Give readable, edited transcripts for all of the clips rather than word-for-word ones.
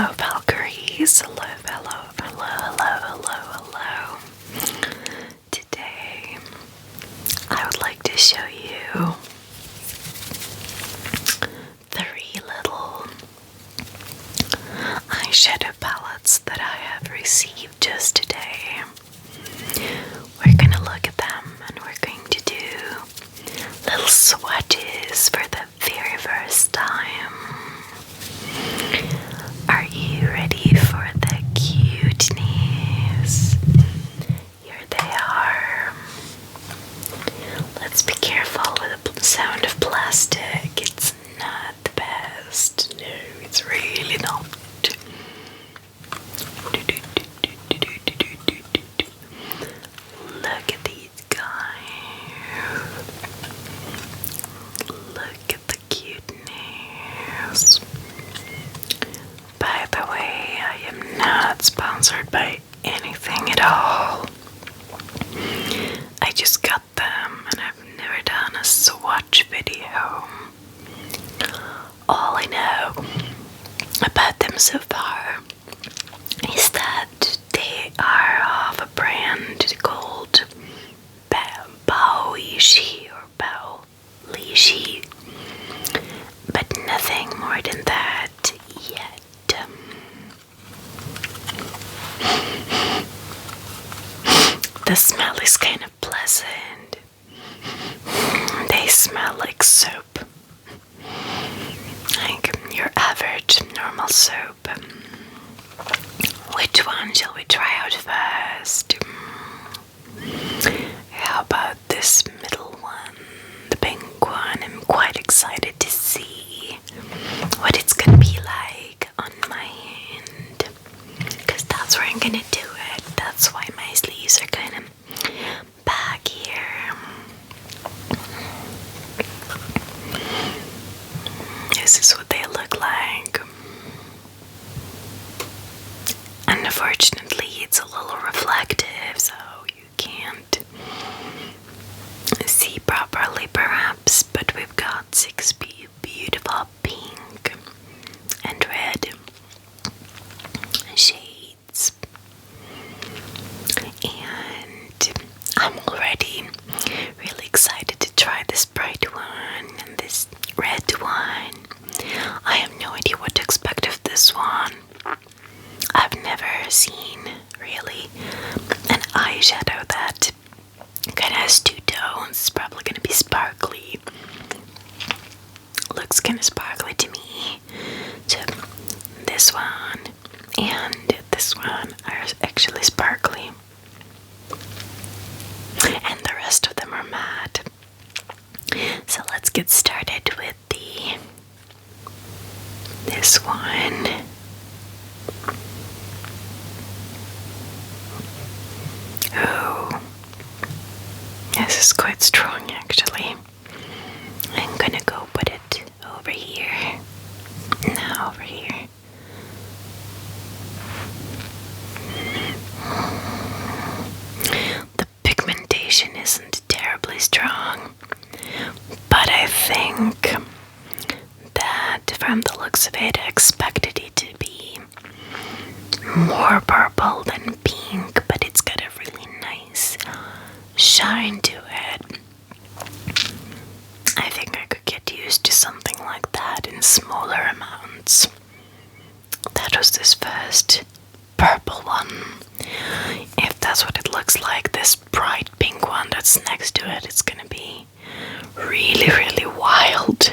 Hello, Valkyries. Hello. Today, I would like to show you 3 little eyeshadow palettes that I have received just today. We're gonna look at them and we're going to do little swatches for the very first time. Are you ready for the cuteness? Here they are. Let's be careful with the sound of plastic. It's not the best. No, it's really not. Look at these guys. Look at the cuteness. By the way, I am not sponsored by anything at all. I just got them and I've never done a swatch video. All I know about them so far is that they are of a brand called EYESHADOW or EYESHADOW, but nothing more than that yet. The smell is kind of pleasant. They smell like soap, like your average normal soap. Which one shall we try out first? How about this middle one, the pink one? I'm quite excited to see what it's gonna be like on my hand, because that's where I'm gonna do it. That's why my sleeves are kind of back here. This is what they look like. Unfortunately, it's a little reflective, so you can't see properly perhaps, but we've got 6 beautiful pink and red shades. And I'm already really excited to try this bright one and this red one. I have no idea what to expect of this one. I've never seen really an eyeshadow that kind of has 2 tones. It's probably going to be sparkly. Looks kind of sparkly to me. So this one and this one are actually sparkly, and the rest of them are matte. So let's get started with this one. Oh, this is quite strong actually. I'm gonna go put it over here. Now over here. The pigmentation isn't terribly strong, but I think that from the looks of it, I expected it to be more purple than pink, but it's got a really nice shine to it. I think I could get used to something like that in smaller amounts. That was this first purple one. If that's what it looks like, this bright pink one that's next to it, it's gonna be really wild.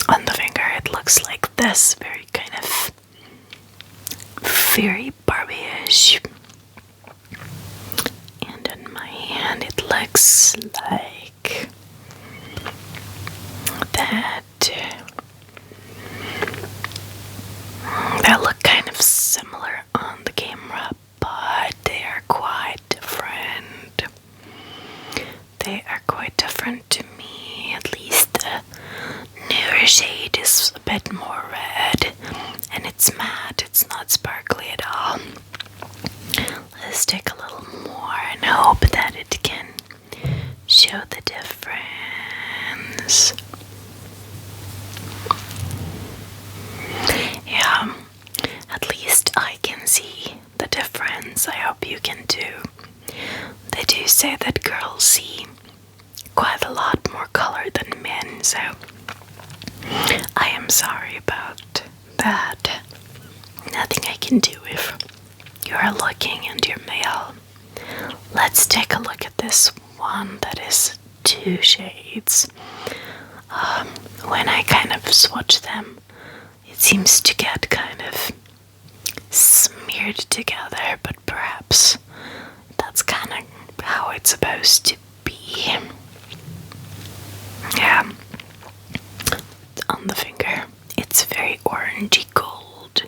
On the finger it looks like this, very kind of very Barbie-ish. And on my hand it looks like that. They look kind of similar on the camera, but they are quite different. They are quite different to me. At least the newer shade is a bit more red, and it's matte, it's not sparkly at all. Let's take a little more and hope that it can show the difference. Yeah, do say that girls see quite a lot more color than men, so I am sorry about that. Nothing I can do if you're looking and you're male. Let's take a look at this one that is 2 shades. When I kind of swatch them, it seems to get kind of smeared together, but perhaps that's kind of how it's supposed to be. Yeah, on the finger, it's very orangey gold,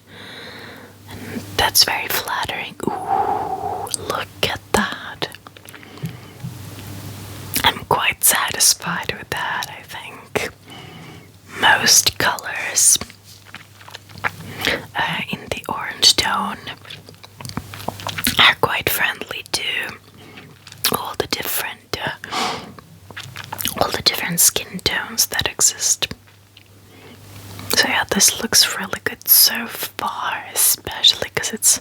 and that's very flattering. Ooh, look at that. I'm quite satisfied with that, I think. Most colors in the orange tone are quite friendly to all the different skin tones that exist. So yeah, this looks really good so far, especially because it's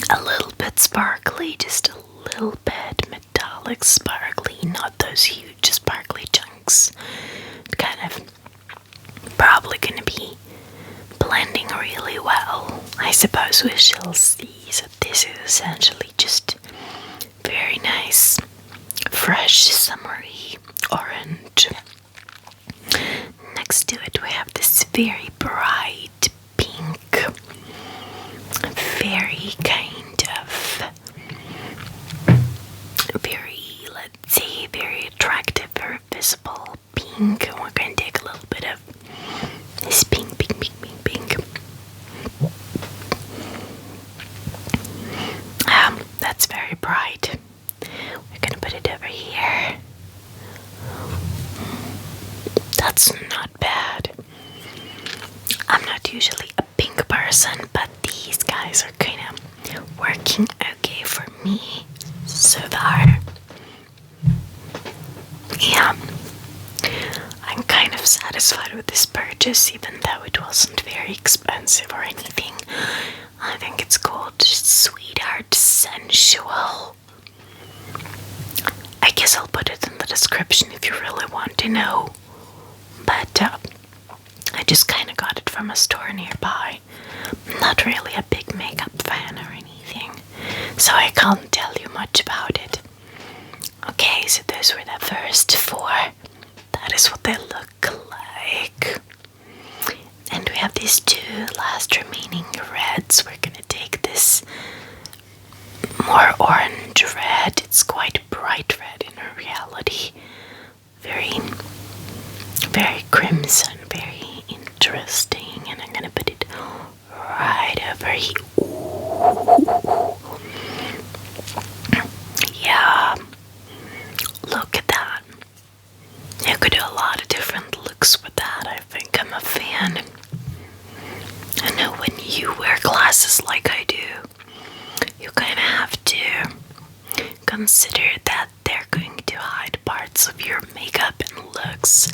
a little bit sparkly, just a little bit metallic sparkly, not those huge sparkly chunks. Kind of probably gonna be blending really well. I suppose we shall see. So this is essentially just very nice, fresh, summery orange. Next to it we have this very bright pink, very kind of let's say, very attractive, very visible pink. And we're going to take a little bit of this pink. That's very bright. We're gonna put it over here. That's not bad. I'm not usually a pink person, but these guys are kind of working okay for me so far. Yeah, I'm kind of satisfied with this purchase, even though it wasn't very expensive or anything. I think it's called Sweetheart Sensual. I guess I'll put it in the description if you really want to know. But I just kind of got it from a store nearby. I'm not really a big makeup fan or anything, so I can't tell you much about it. Okay, so those were the first 4. That is what they look like. And we have these 2 last remaining reds. We're gonna take this more orange red. It's quite bright red in reality. Very, very crimson, very interesting. And I'm gonna put it right over here. Ooh. Yeah. Look at that. You could do a lot of different looks with that. I think I'm a fan. I know when you wear glasses like I do, you kind of have to consider that they're going to hide parts of your makeup and looks,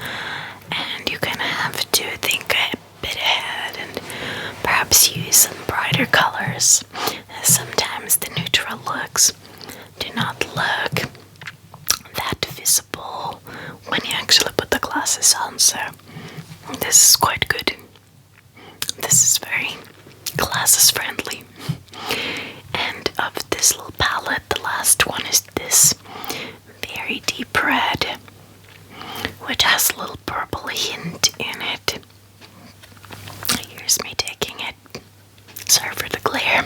and you kind of have to think a bit ahead and perhaps use some brighter colors. Sometimes the neutral looks do not look that visible when you actually put the glasses on, so this is quite good. This is very glasses friendly. And of this little palette, the last one is this very deep red, which has a little purple hint in it. Here's me taking it. Sorry for the glare.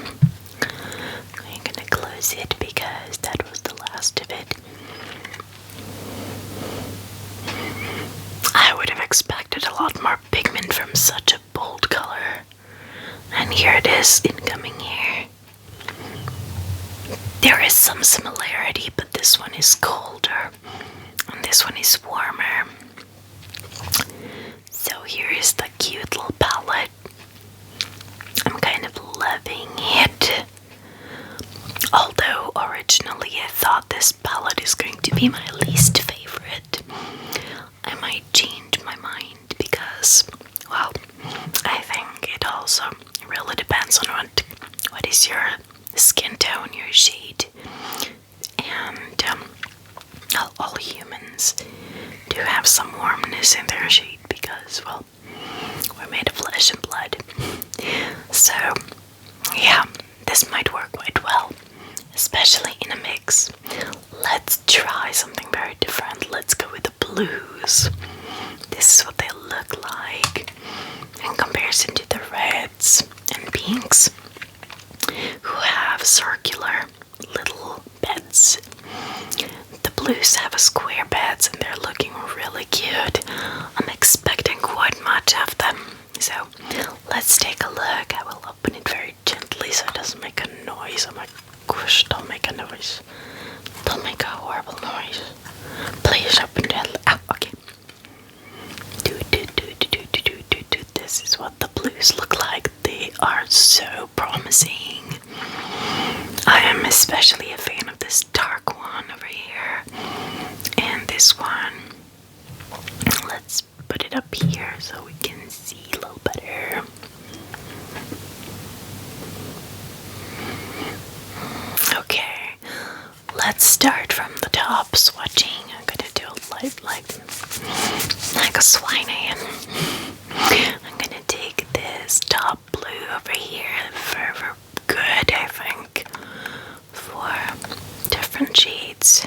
I'm gonna close it because that was the last of it. I would have expected a lot more pigment from such a bold color. And here it is, incoming here. There is some similarity, but this one is colder and this one is warmer. So here is the cute little palette. I'm kind of loving it. Although originally I thought this palette is going to be my least favorite. I might change my mind because, well, I think it also really depends on what is your skin tone, your shade. skins do have some warmness in their shade because, well, we're made of flesh and blood. So, yeah, this might work quite well, especially in a mix. Let's try something very different. Let's go with the blues. This is what they look like in comparison to the reds and pinks, who have circular little beds. The blues have a square beds and they're looking really cute. I'm expecting quite much of them. So let's take a look. I will open it very gently so it doesn't make a noise. Oh my gosh, don't make a noise. Don't make a horrible noise. Please open it. Oh, okay. This is what the blues look like. They are so promising. I am especially a fan of this dark one over here. And this one. Let's put it up here so we can see a little better. Okay, let's start from the top swatching. I'm gonna do it like a swine hand. I'm gonna take this top blue over here for good, I think, for different shades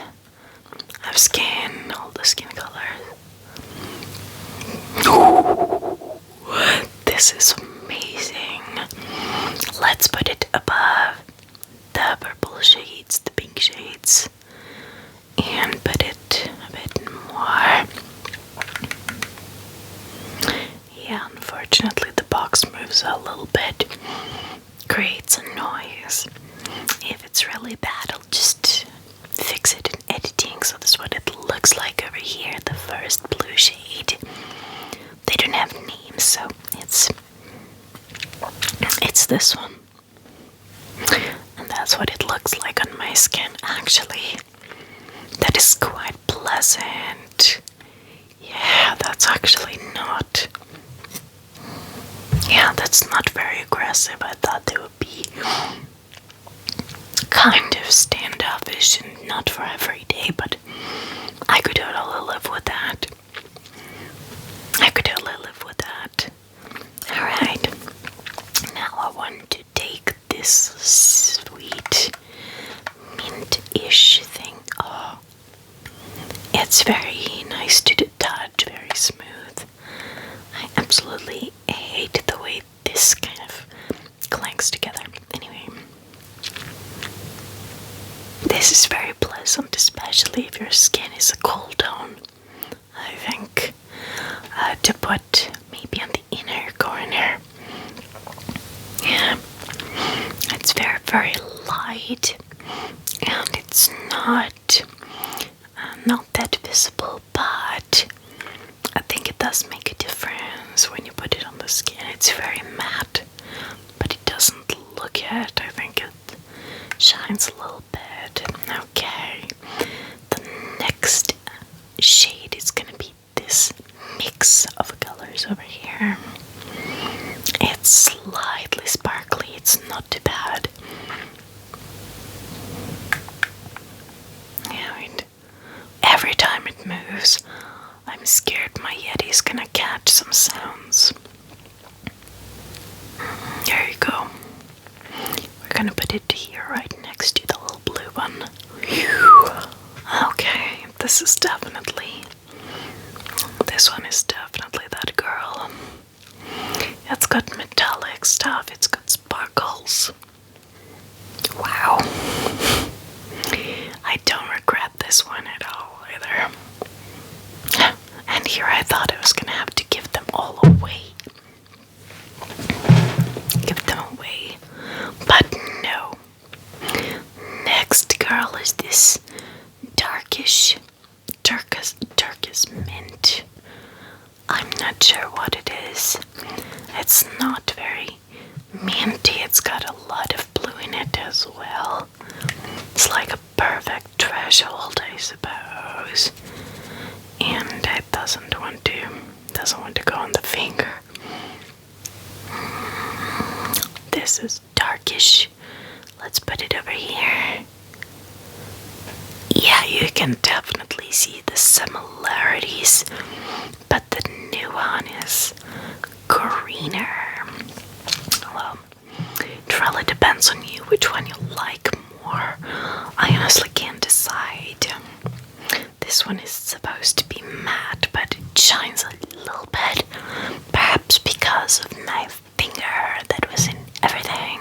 of skin, all the skin colors. Ooh, this is amazing. Let's put it above the purple shades, the pink shades, and put it a bit more. Yeah, unfortunately the box moves a little bit, creates a noise. If it's really bad, I'll just fix it in editing. So this is what it looks like over here, the first blue shade. They don't have names, so it's this one. And that's what it looks like on my skin, actually. That is quite pleasant. Yeah, that's actually not... Yeah, that's not very aggressive. I thought they would be kind of standoffish and not for every day, but I could totally live with that. Alright, now I want to take this sweet mint-ish thing. Oh, it's very nice to the touch, very smooth. I absolutely hate the way this kind of clanks together. Anyway, this is very pleasant, especially if your skin is a cool tone. I think to put maybe on the inner corner. Yeah, it's very, very light, and it's not that visible, but I think it does make a difference when you put it on the skin. It's very matte, but it doesn't look it. I think it shines a little bit. Okay, the next shade is gonna be this mix of colors over here. It's slightly sparkly, it's not too bad. And every time it moves, I'm scared my Yeti's gonna catch some sounds. There you go. We're gonna put it here right next to the little blue one. Okay, this one is definitely that girl. It's got metallic stuff, it's got sparkles. Wow. I don't regret this one at all either. And here I thought I was gonna have to give them all away. But no. Next girl is this darkish mint. I'm not sure what it is. It's not very minty. It's got a lot of blue in it as well. It's like a perfect threshold, I suppose. And it doesn't want to go on the finger. This is darkish. Let's put it over here. Yeah, you can definitely we see the similarities, but the new one is greener. Well, it really depends on you which one you like more. I honestly can't decide. This one is supposed to be matte, but it shines a little bit. Perhaps because of my finger that was in everything.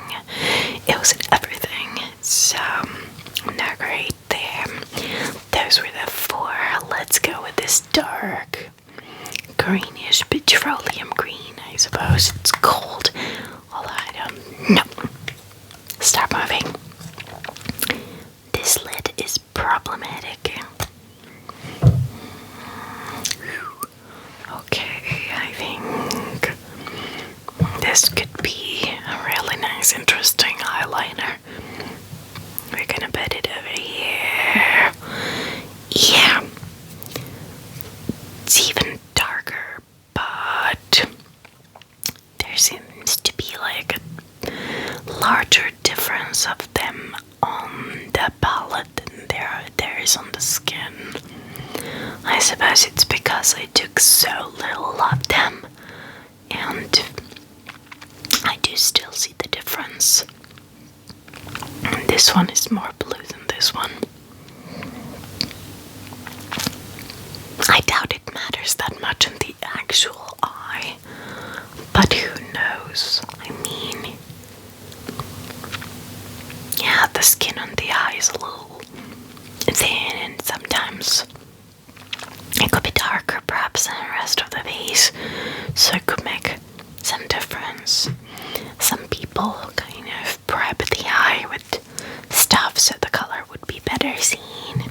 It was in everything. So, not great there. Those were the 4. Let's go with this dark greenish petroleum green, I suppose it's called. Although I don't know. Start moving. This lid is problematic. Okay, I think this could be a really nice, interesting eyeliner. We're gonna put it over here. Yeah. It's even darker, but there seems to be like a larger difference of them on the palette than there is on the skin. I suppose it's because I took so little of them, and I do still see the difference. This one is more blue than this one. I doubt it matters that much in the actual eye, but who knows? I mean, yeah, the skin on the eye is a little thin, and sometimes it could be darker perhaps than the rest of the face, so it could make some difference. Some people kind of prep the eye with stuff so the color would be better seen.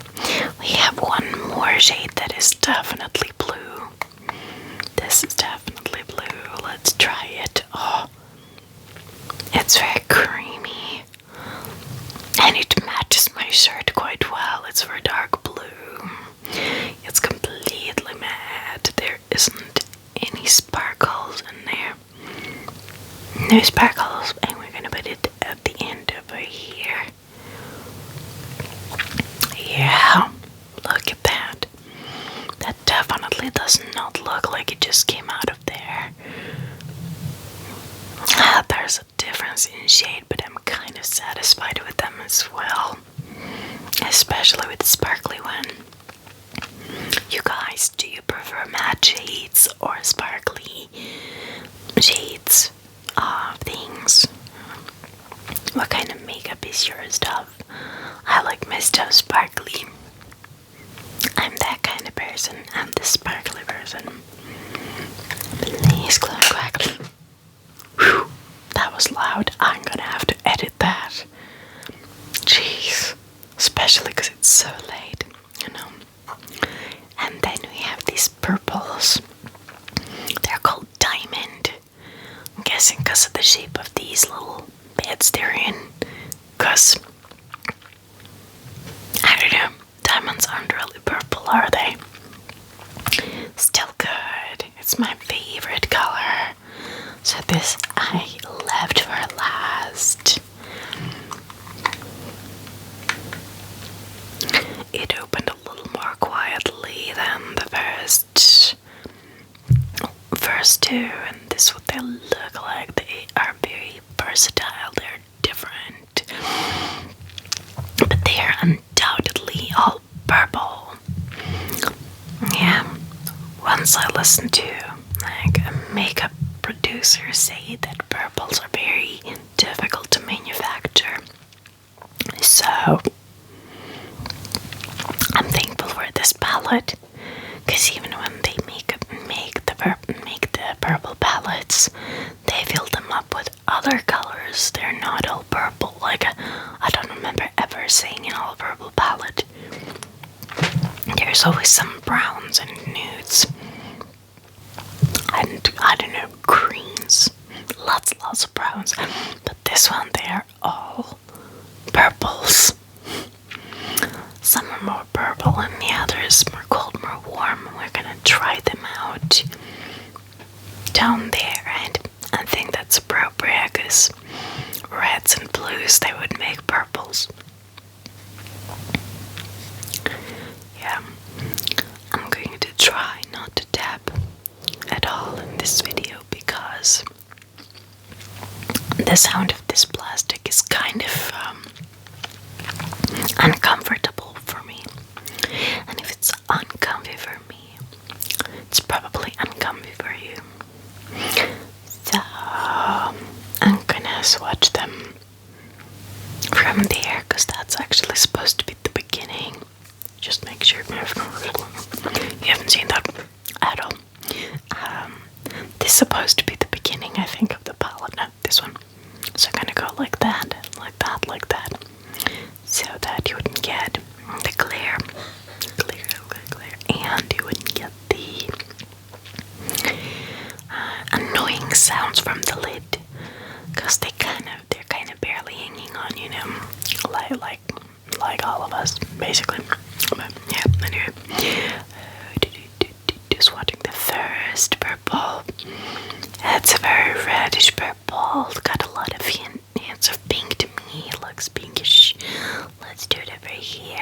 We have one more shade that is definitely blue. This is definitely blue. Let's try it. Oh, it's very creamy. And it matches my shirt quite well. It's very dark blue. It's completely matte. There isn't any sparkles in there. No sparkles. And we're gonna put it at the end over here. Yeah, look at that. That definitely does not look like it just came out of there. There's a difference in shade, but I'm kind of satisfied with them as well. Especially with the sparkly one. You guys, do you prefer matte shades or sparkly shades of things? What kind of makeup is your stuff? I like my stuff sparkly. I'm that kind of person. I'm the sparkly person. Please, clone crackly. Whew, that was loud. I'm gonna have to edit that. Jeez. Especially because it's so late, you know. And then we have these purples. They're called diamond. I'm guessing because of the shape of these little beds they're in. Because, I don't know, diamonds aren't really purple, are they? Still good. It's my favorite color. So this I left for last. It opened a little more quietly than the first two, and this is what they look like. They are very versatile. They're different, but they are undoubtedly all purple. Yeah. Once I listened to like a makeup producer say that purples are very difficult to manufacture, so I'm thankful for this palette, because even when they make the purple palettes, they fill them up with other colors. They're not all purple. Like I don't remember ever seeing an all purple palette. There's always some browns and nudes, and I don't know, greens. Lots of browns. But this one, they're all purples. Some are more purple and the others more cold, more warm. We're gonna try them out down there, and I think that's appropriate because reds and blues, they would make purples. Yeah, try not to tap at all in this video because the sound of this plastic is kind of uncomfortable for me. And if it's uncomfy for me, it's probably uncomfy for you. So I'm gonna swatch them from there because that's actually supposed to be the beginning. Just make sure you haven't seen that at all. This is supposed to be the beginning, I think, of the palette. No, this one. So I'm gonna go like that, like that, like that, so that you wouldn't get the glare, and you wouldn't get the annoying sounds from the lid, because they're kind of barely hanging on, you know, like all of us, basically. But yeah, anyway, just watching the first purple. It's a very reddish purple. It's got a lot of hints of pink to me. It looks pinkish. Let's do it over here.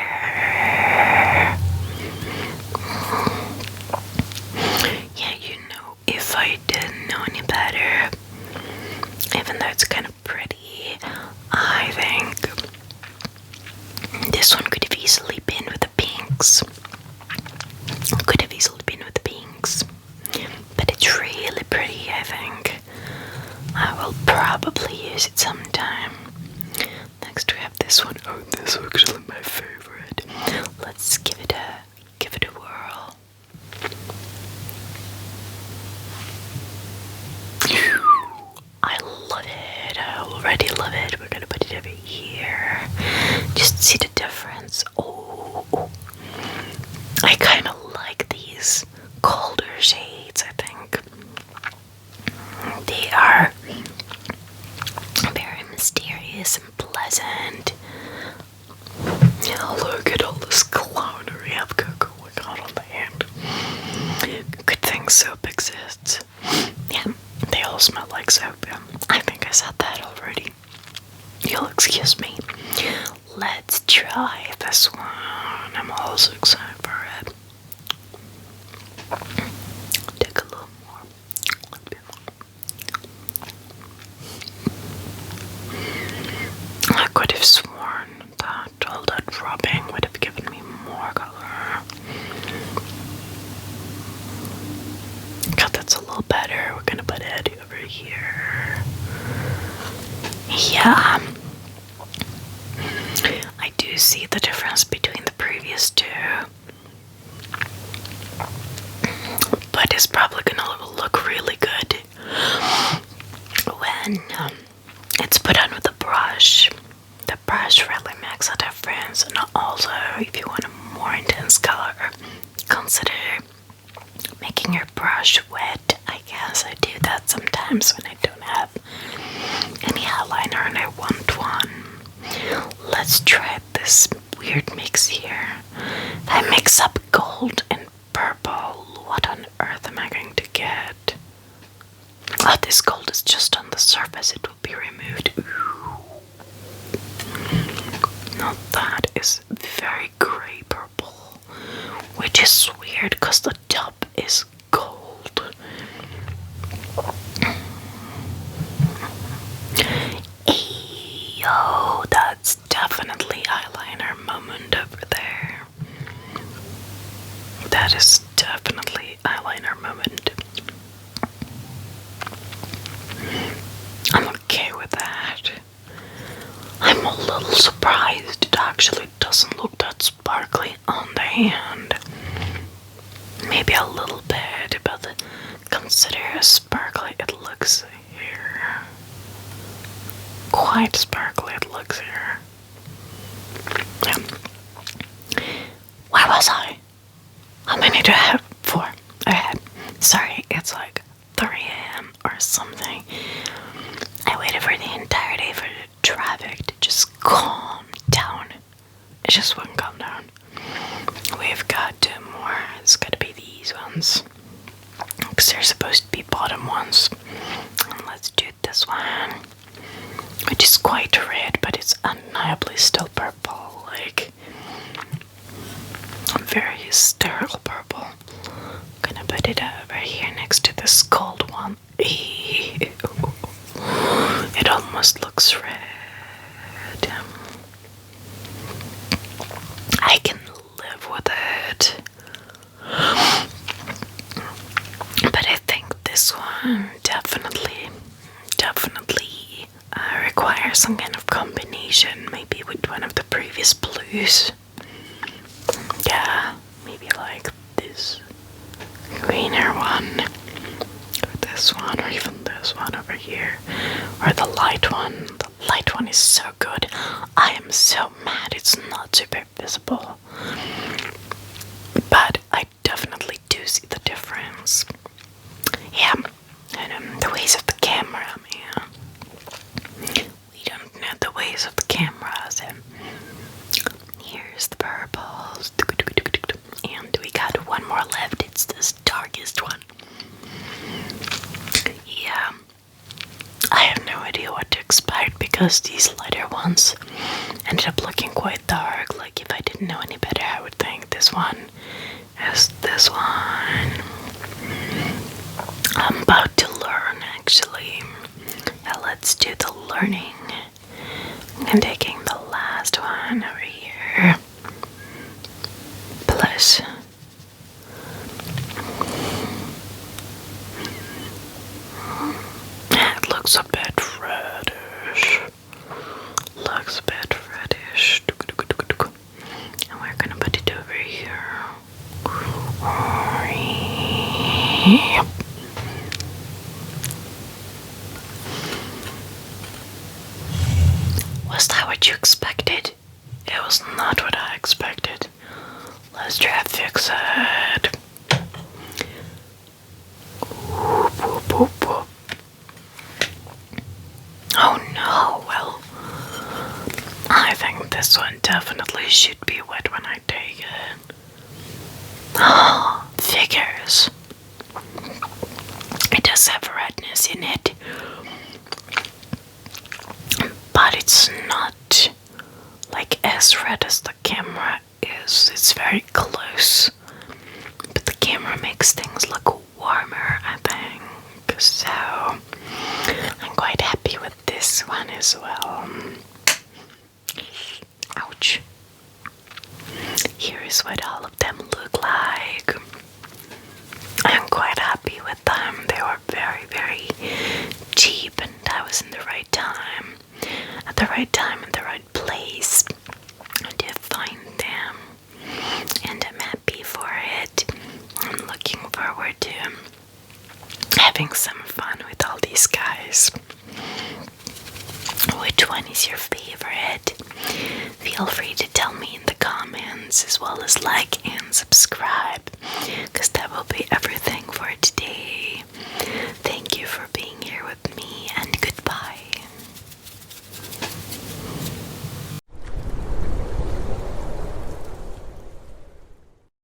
Yeah, you know, if I didn't know any better, even though it's kind of pretty, I think this one could have easily been with the pinks. Could have easily been with the pinks. But it's really pretty, I think. I will probably use it sometime. Next we have this one. Oh, this is actually my favorite. Let's give it a whirl. I love it. I already love it. We're gonna put it over here. Just see the difference. Oh. I kind of like these colder shades, I think. They are very mysterious and pleasant. Oh, look at all this clownery I've got going on the hand. Good thing soap exists. Yeah, they all smell like soap. Yeah. I think I said that already. You'll excuse me. Let's try this one. I'm also excited for it. Take a little more. I could have sworn that all that rubbing would have given me more color. God, that's a little better. We're gonna put it over here. Yeah. I do see the difference between the previous two. But it's probably gonna look really good when it's put on with a brush. The brush really makes a difference, and also if you want a more intense color, consider making your brush wet. I guess I do that sometimes when I don't have any eyeliner and I want one. Let's try this weird mix here. If I mix up gold and purple, what on earth am I going to get? Oh, this gold is just on the surface. It will be removed. Ooh. Now that is very grey purple, which is weird because the top is gold. Yo, that's definitely eyeliner moment over there. That is definitely eyeliner moment. I'm okay with that. I'm a little surprised it actually doesn't look that sparkly on the hand. Maybe a little bit, but consider how sparkly it looks here. Quite sparkly it looks here. Yeah. Where was I? How many do I have? 4. Sorry, it's like 3 a.m. or something. I waited for the entire day for the traffic to just calm down. It just wouldn't calm down. We've got 2 more. It's gotta be these ones. Because they're supposed to be bottom ones. And let's do this one. Which is quite red, but it's undeniably still purple. Like, very sterile purple. put it over here next to this cold one. Ew. It almost looks red. I can live with it. But I think this one definitely requires some kind of combination, maybe with one of the previous blues. Yeah, maybe like this greener one, or this one, or even this one over here, or the light one. The light one is so good. I am so mad it's not super visible, but I definitely do see the difference. Yeah, and the ways of the camera, man. We don't know the ways of the cameras. Here's the purples. And we got one more left. It's this darkest one. Yeah. I have no idea what to expect because these lighter ones ended up looking quite dark. Like if I didn't know any better, I would think this one is this one. I'm about to learn actually. Now let's do the learning. I'm taking the last one over here. Plus. It looks a bit reddish. Looks a bit reddish. And we're gonna put it over here. Yep. Was that what you expected? It was not what I expected. Let's try to fix it. Whoop, whoop, whoop, whoop. Oh no, well, I think this one definitely should be wet when I take it. Oh, figures. It does have redness in it, but it's not like as red as the camera is. It's very close, but the camera makes things look warmer, I think. So I'm quite happy with this one as well. Ouch. Here is what all of them look like. I'm quite happy with them. They were very, very cheap, and I was in the right time, at the right time, in the right place to find them. And I'm happy for it. I'm looking forward to having some fun with all these guys. Which one is your favorite? Feel free